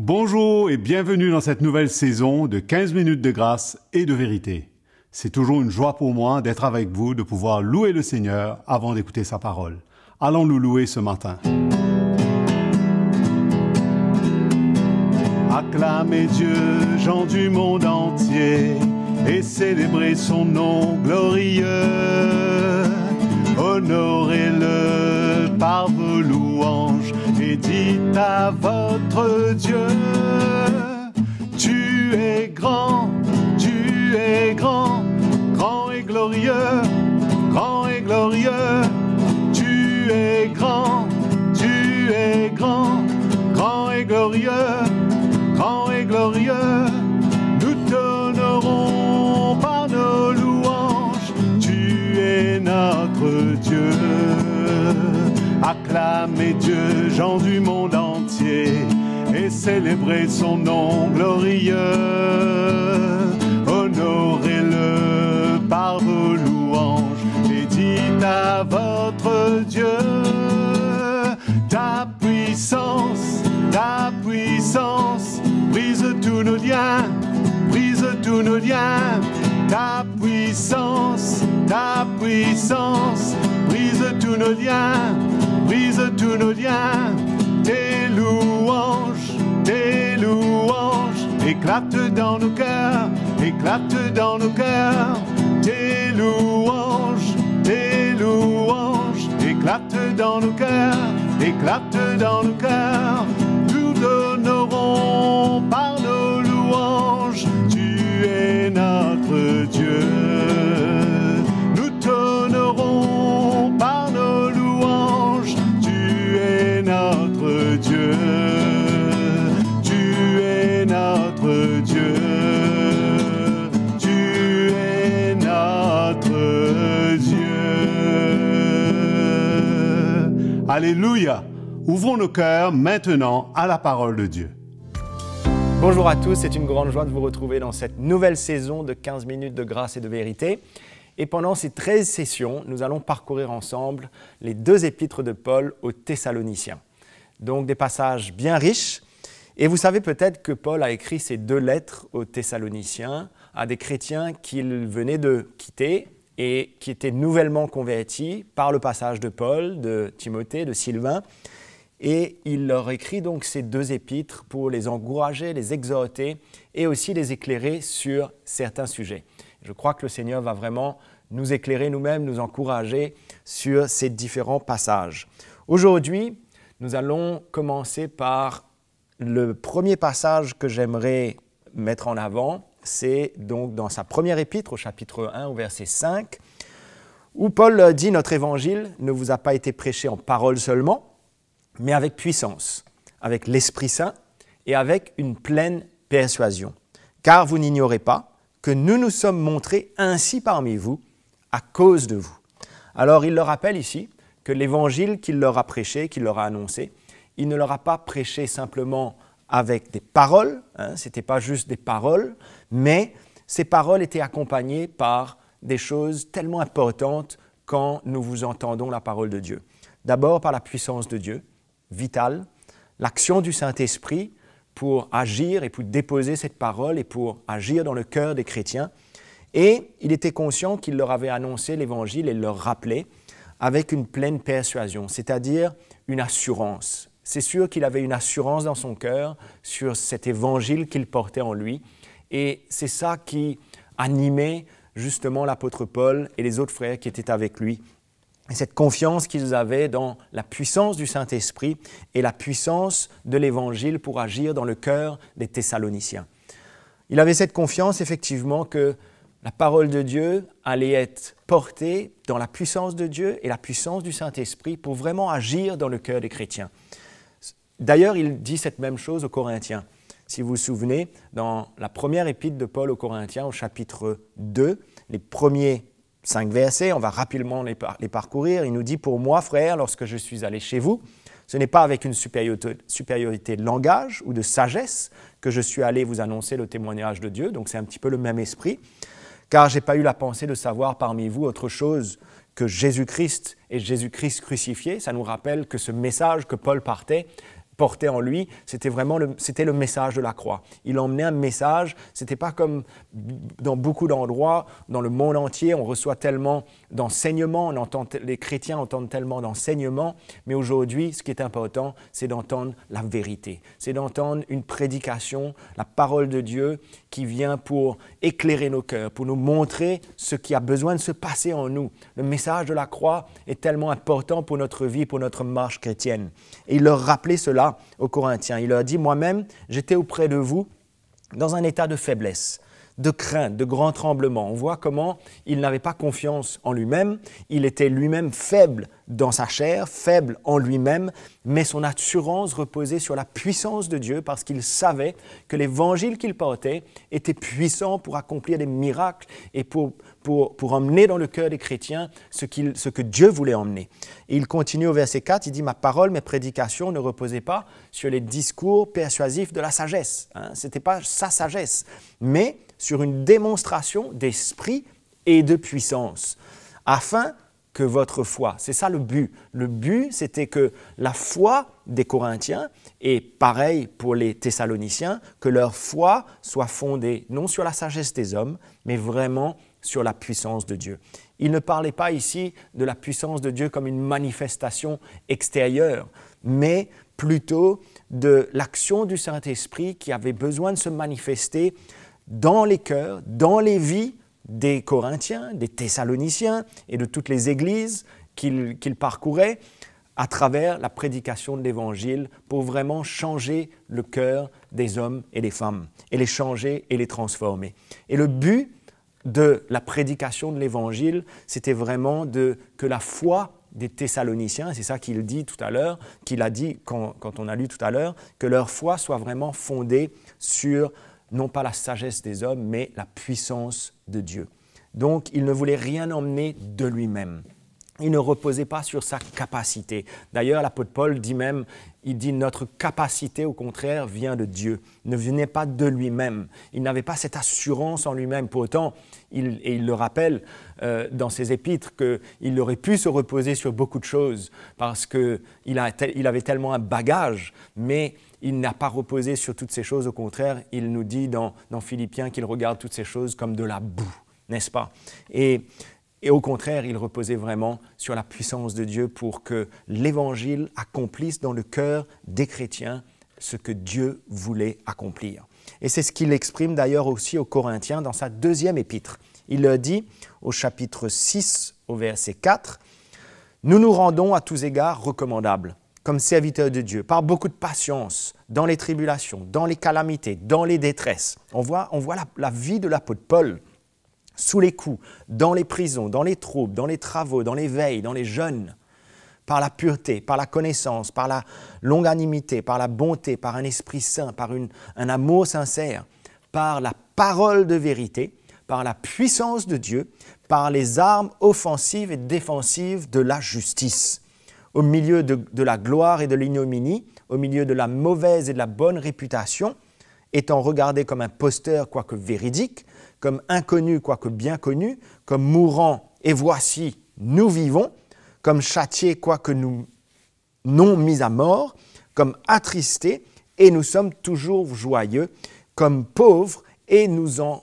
Bonjour et bienvenue dans cette nouvelle saison de 15 minutes de grâce et de vérité. C'est toujours une joie pour moi d'être avec vous, de pouvoir louer le Seigneur avant d'écouter sa parole. Allons le louer ce matin. Acclamez Dieu, gens du monde entier, et célébrez son nom glorieux. Honorez-le par vos louanges et dites à votre Dieu: tu es grand, grand et glorieux, grand et glorieux. Tu es grand, grand et glorieux, grand et glorieux. Nous t'honorons par nos louanges, tu es notre Dieu. Acclamez Dieu, gens du monde entier, et célébrez son nom glorieux. Honorez-le par vos louanges et dites à votre Dieu: ta puissance brise tous nos liens, brise tous nos liens. Ta puissance brise tous nos liens, brise tous nos liens. Tes louanges éclatent dans nos cœurs, éclatent dans nos cœurs. Tes louanges éclatent dans nos cœurs, éclatent dans nos cœurs. Nous t'honorons par nos louanges, tu es notre Dieu. Nous t'honorons par nos louanges, tu es notre Dieu. Tu es notre Dieu. Tu es notre Dieu. Alléluia! Ouvrons nos cœurs maintenant à la parole de Dieu. Bonjour à tous, c'est une grande joie de vous retrouver dans cette nouvelle saison de 15 minutes de grâce et de vérité. Et pendant ces 13 sessions, nous allons parcourir ensemble les 2 épîtres de Paul aux Thessaloniciens. Donc des passages bien riches. Et vous savez peut-être que Paul a écrit ces 2 lettres aux Thessaloniciens à des chrétiens qu'il venait de quitter et qui étaient nouvellement convertis par le passage de Paul, de Timothée, de Sylvain. Et il leur écrit donc ces 2 épîtres pour les encourager, les exhorter et aussi les éclairer sur certains sujets. Je crois que le Seigneur va vraiment nous éclairer nous-mêmes, nous encourager sur ces différents passages. Aujourd'hui, nous allons commencer par le premier passage que j'aimerais mettre en avant. C'est donc dans sa première épître, au chapitre 1, au verset 5, où Paul dit « Notre évangile ne vous a pas été prêché en parole seulement, mais avec puissance, avec l'Esprit Saint et avec une pleine persuasion. Car vous n'ignorez pas que nous nous sommes montrés ainsi parmi vous à cause de vous. » Alors il leur rappelle ici que l'évangile qu'il leur a prêché, qu'il leur a annoncé, il ne leur a pas prêché simplement avec des paroles, ce n'était pas juste des paroles, mais ces paroles étaient accompagnées par des choses tellement importantes quand nous vous entendons la parole de Dieu. D'abord par la puissance de Dieu, vitale, l'action du Saint-Esprit pour agir et pour déposer cette parole et pour agir dans le cœur des chrétiens. Et il était conscient qu'il leur avait annoncé l'Évangile et leur rappelait avec une pleine persuasion, c'est-à-dire une assurance. C'est sûr qu'il avait une assurance dans son cœur sur cet Évangile qu'il portait en lui. Et c'est ça qui animait justement l'apôtre Paul et les autres frères qui étaient avec lui. Et cette confiance qu'ils avaient dans la puissance du Saint-Esprit et la puissance de l'Évangile pour agir dans le cœur des Thessaloniciens. Il avait cette confiance effectivement que la parole de Dieu allait être portée dans la puissance de Dieu et la puissance du Saint-Esprit pour vraiment agir dans le cœur des chrétiens. D'ailleurs, il dit cette même chose aux Corinthiens. Si vous vous souvenez, dans la première épître de Paul aux Corinthiens, au chapitre 2, les premiers 5 versets, on va rapidement les parcourir. Il nous dit « Pour moi, frères, lorsque je suis allé chez vous, ce n'est pas avec une supériorité de langage ou de sagesse que je suis allé vous annoncer le témoignage de Dieu. » Donc c'est un petit peu le même esprit. « Car je n'ai pas eu la pensée de savoir parmi vous autre chose que Jésus-Christ et Jésus-Christ crucifié. » Ça nous rappelle que ce message que Paul portait en lui, c'était le message de la croix. Il emmenait un message, ce n'était pas comme dans beaucoup d'endroits, dans le monde entier, on reçoit tellement d'enseignements, les chrétiens entendent tellement d'enseignements, mais aujourd'hui, ce qui est important, c'est d'entendre la vérité, c'est d'entendre une prédication, la parole de Dieu qui vient pour éclairer nos cœurs, pour nous montrer ce qui a besoin de se passer en nous. Le message de la croix est tellement important pour notre vie, pour notre marche chrétienne. Et il leur rappelait cela aux Corinthiens. Il leur dit, moi-même, j'étais auprès de vous dans un état de faiblesse, de crainte, de grand tremblement. On voit comment il n'avait pas confiance en lui-même, il était lui-même faible dans sa chair, faible en lui-même, mais son assurance reposait sur la puissance de Dieu parce qu'il savait que l'évangile qu'il portait était puissant pour accomplir des miracles et pour emmener dans le cœur des chrétiens ce que Dieu voulait emmener. Et il continue au verset 4, il dit « Ma parole, mes prédications ne reposaient pas sur les discours persuasifs de la sagesse. » Ce n'était pas sa sagesse, mais sur une démonstration d'esprit et de puissance, afin que votre foi, c'est ça le but. Le but, c'était que la foi des Corinthiens, et pareil pour les Thessaloniciens, que leur foi soit fondée non sur la sagesse des hommes, mais vraiment sur la puissance de Dieu. Il ne parlait pas ici de la puissance de Dieu comme une manifestation extérieure, mais plutôt de l'action du Saint-Esprit qui avait besoin de se manifester dans les cœurs, dans les vies des Corinthiens, des Thessaloniciens et de toutes les églises qu'il parcourait à travers la prédication de l'Évangile pour vraiment changer le cœur des hommes et des femmes et les changer et les transformer. Et le but de la prédication de l'Évangile, c'était vraiment que la foi des Thessaloniciens, c'est ça qu'il dit tout à l'heure, qu'il a dit quand on a lu tout à l'heure, que leur foi soit vraiment fondée sur non pas la sagesse des hommes, mais la puissance de Dieu. Donc, il ne voulait rien emmener de lui-même. Il ne reposait pas sur sa capacité. D'ailleurs, l'apôtre Paul dit même, il dit notre capacité, au contraire, vient de Dieu, ne venait pas de lui-même. Il n'avait pas cette assurance en lui-même. Pour autant, il le rappelle dans ses épîtres qu'il aurait pu se reposer sur beaucoup de choses parce qu'il avait tellement un bagage, mais il n'a pas reposé sur toutes ces choses. Au contraire, il nous dit dans Philippiens qu'il regarde toutes ces choses comme de la boue, n'est-ce pas? Et au contraire, il reposait vraiment sur la puissance de Dieu pour que l'Évangile accomplisse dans le cœur des chrétiens ce que Dieu voulait accomplir. Et c'est ce qu'il exprime d'ailleurs aussi aux Corinthiens dans sa deuxième épître. Il leur dit au chapitre 6, au verset 4, « Nous nous rendons à tous égards recommandables, comme serviteurs de Dieu, par beaucoup de patience, dans les tribulations, dans les calamités, dans les détresses. » On voit la vie de l'apôtre Paul sous les coups, dans les prisons, dans les troubles, dans les travaux, dans les veilles, dans les jeûnes, par la pureté, par la connaissance, par la longanimité, par la bonté, par un esprit saint, par un amour sincère, par la parole de vérité, par la puissance de Dieu, par les armes offensives et défensives de la justice, au milieu de la gloire et de l'ignominie, au milieu de la mauvaise et de la bonne réputation, étant regardé comme imposteur quoique véridique, comme inconnu quoique bien connu, comme mourant et voici nous vivons, comme châtié quoique nous non mis à mort, comme attristés et nous sommes toujours joyeux, comme pauvres et nous en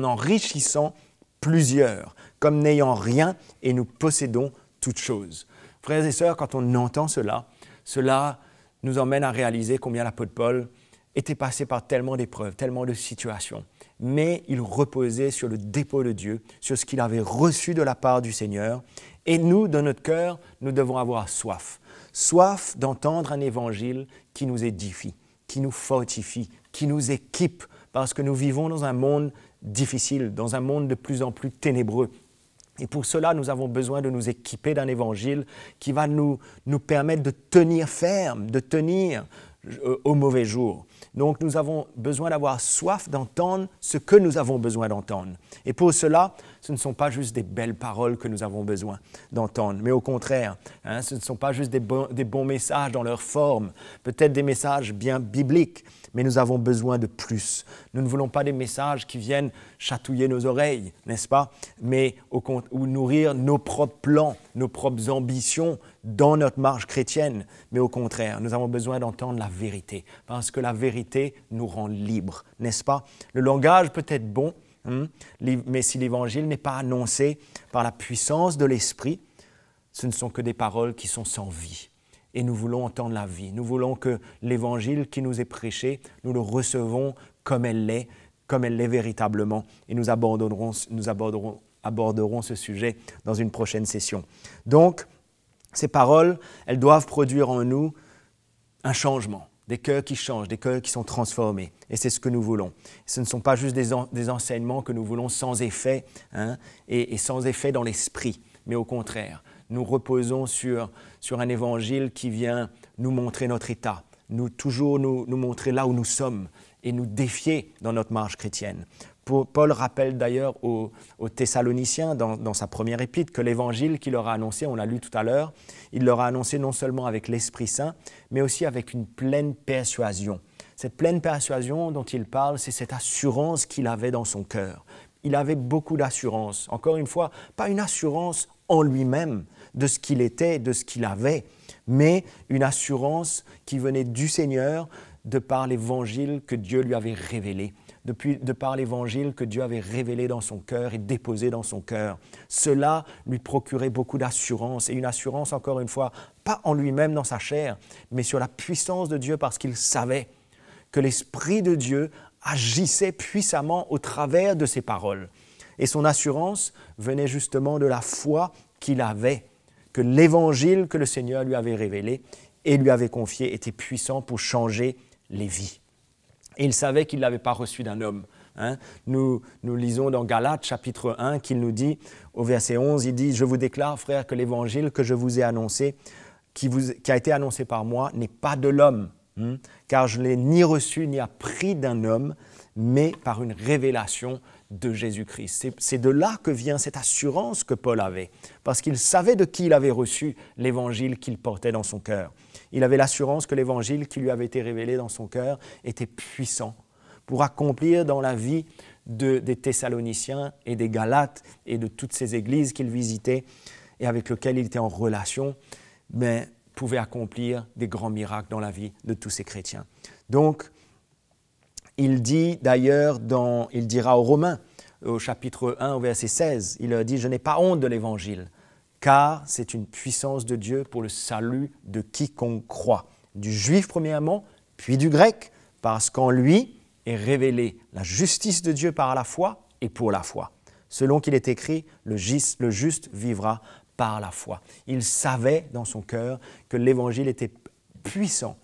enrichissons plusieurs, comme n'ayant rien et nous possédons toutes choses. Frères et sœurs, quand on entend cela nous emmène à réaliser combien l'apôtre Paul était passé par tellement d'épreuves, tellement de situations, mais il reposait sur le dépôt de Dieu, sur ce qu'il avait reçu de la part du Seigneur. Et nous, dans notre cœur, nous devons avoir soif d'entendre un évangile qui nous édifie, qui nous fortifie, qui nous équipe, parce que nous vivons dans un monde difficile, dans un monde de plus en plus ténébreux. Et pour cela, nous avons besoin de nous équiper d'un évangile qui va nous permettre de tenir ferme, de tenir au mauvais jour. Donc nous avons besoin d'avoir soif d'entendre ce que nous avons besoin d'entendre. Et pour cela, ce ne sont pas juste des belles paroles que nous avons besoin d'entendre, mais au contraire, ce ne sont pas juste des bons messages dans leur forme, peut-être des messages bien bibliques, mais nous avons besoin de plus. Nous ne voulons pas des messages qui viennent chatouiller nos oreilles, n'est-ce pas? Mais ou nourrir nos propres plans, nos propres ambitions dans notre marche chrétienne. Mais au contraire, nous avons besoin d'entendre la vérité, parce que la vérité nous rend libres, n'est-ce pas? Le langage peut être bon, mais si l'Évangile n'est pas annoncé par la puissance de l'Esprit, ce ne sont que des paroles qui sont sans vie. Et nous voulons entendre la vie. Nous voulons que l'Évangile qui nous est prêché, nous le recevons comme elle l'est véritablement. Et nous aborderons ce sujet dans une prochaine session. Donc, ces paroles, elles doivent produire en nous un changement, des cœurs qui changent, des cœurs qui sont transformés. Et c'est ce que nous voulons. Ce ne sont pas juste des enseignements que nous voulons sans effet et sans effet dans l'esprit, mais au contraire, nous reposons sur un évangile qui vient nous montrer notre état, toujours nous montrer là où nous sommes et nous défier dans notre marche chrétienne. Paul rappelle d'ailleurs aux Thessaloniciens dans sa première épître que l'évangile qu'il leur a annoncé, on l'a lu tout à l'heure, il leur a annoncé non seulement avec l'Esprit Saint, mais aussi avec une pleine persuasion. Cette pleine persuasion dont il parle, c'est cette assurance qu'il avait dans son cœur. Il avait beaucoup d'assurance. Encore une fois, pas une assurance en lui-même de ce qu'il était, de ce qu'il avait, mais une assurance qui venait du Seigneur de par l'évangile que Dieu lui avait révélé, de par l'évangile que Dieu avait révélé dans son cœur et déposé dans son cœur. Cela lui procurait beaucoup d'assurance, et une assurance, encore une fois, pas en lui-même dans sa chair, mais sur la puissance de Dieu, parce qu'il savait que l'Esprit de Dieu agissait puissamment au travers de ses paroles. Et son assurance venait justement de la foi qu'il avait, que l'évangile que le Seigneur lui avait révélé et lui avait confié était puissant pour changer les vies. Et il savait qu'il ne l'avait pas reçu d'un homme. Nous lisons dans Galates chapitre 1 qu'il nous dit, au verset 11, il dit « Je vous déclare, frères, que l'évangile que je vous ai annoncé, qui a été annoncé par moi, n'est pas de l'homme, car je ne l'ai ni reçu ni appris d'un homme, mais par une révélation de Jésus-Christ. » C'est de là que vient cette assurance que Paul avait, parce qu'il savait de qui il avait reçu l'évangile qu'il portait dans son cœur. Il avait l'assurance que l'évangile qui lui avait été révélé dans son cœur était puissant pour accomplir dans la vie des Thessaloniciens et des Galates et de toutes ces églises qu'il visitait et avec lesquelles il était en relation, mais pouvait accomplir des grands miracles dans la vie de tous ces chrétiens. Donc, il dit d'ailleurs, il dira aux Romains, au chapitre 1, au verset 16, il leur dit « Je n'ai pas honte de l'évangile, car c'est une puissance de Dieu pour le salut de quiconque croit, du juif premièrement, puis du grec, parce qu'en lui est révélée la justice de Dieu par la foi et pour la foi. Selon qu'il est écrit, le juste vivra par la foi. » Il savait dans son cœur que l'évangile était puissant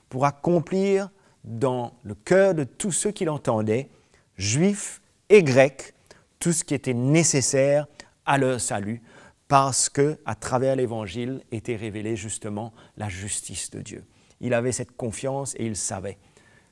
pour accomplir dans le cœur de tous ceux qui l'entendaient, juifs et grecs, tout ce qui était nécessaire à leur salut, parce qu'à travers l'Évangile était révélée justement la justice de Dieu. Il avait cette confiance et il savait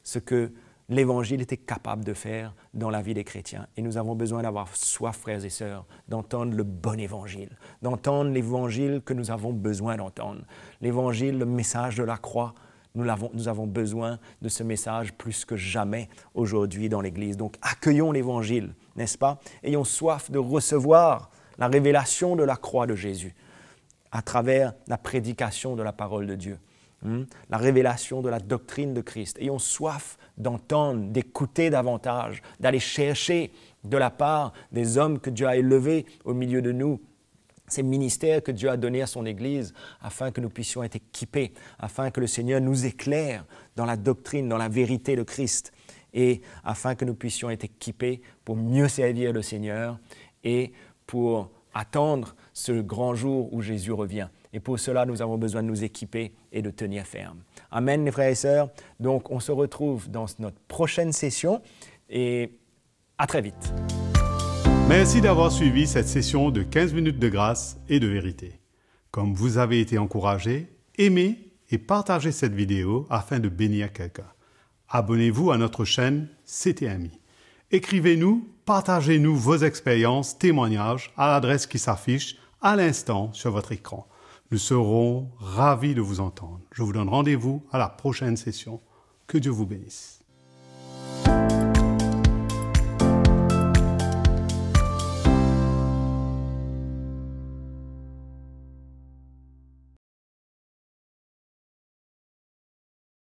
ce que l'Évangile était capable de faire dans la vie des chrétiens. Et nous avons besoin d'avoir soif, frères et sœurs, d'entendre le bon Évangile, d'entendre l'Évangile que nous avons besoin d'entendre. L'Évangile, le message de la croix, nous avons besoin de ce message plus que jamais aujourd'hui dans l'Église. Donc accueillons l'Évangile, n'est-ce pas? Ayons soif de recevoir la révélation de la croix de Jésus à travers la prédication de la parole de Dieu, la révélation de la doctrine de Christ. Ayons soif d'entendre, d'écouter davantage, d'aller chercher de la part des hommes que Dieu a élevés au milieu de nous, ces ministères que Dieu a donnés à son Église, afin que nous puissions être équipés, afin que le Seigneur nous éclaire dans la doctrine, dans la vérité de Christ, et afin que nous puissions être équipés pour mieux servir le Seigneur et pour attendre ce grand jour où Jésus revient. Et pour cela, nous avons besoin de nous équiper et de tenir ferme. Amen, les frères et sœurs. Donc, on se retrouve dans notre prochaine session et à très vite. Merci d'avoir suivi cette session de 15 minutes de grâce et de vérité. Comme vous avez été encouragé, aimez et partagez cette vidéo afin de bénir quelqu'un. Abonnez-vous à notre chaîne CTMI. Écrivez-nous, partagez-nous vos expériences, témoignages à l'adresse qui s'affiche à l'instant sur votre écran. Nous serons ravis de vous entendre. Je vous donne rendez-vous à la prochaine session. Que Dieu vous bénisse.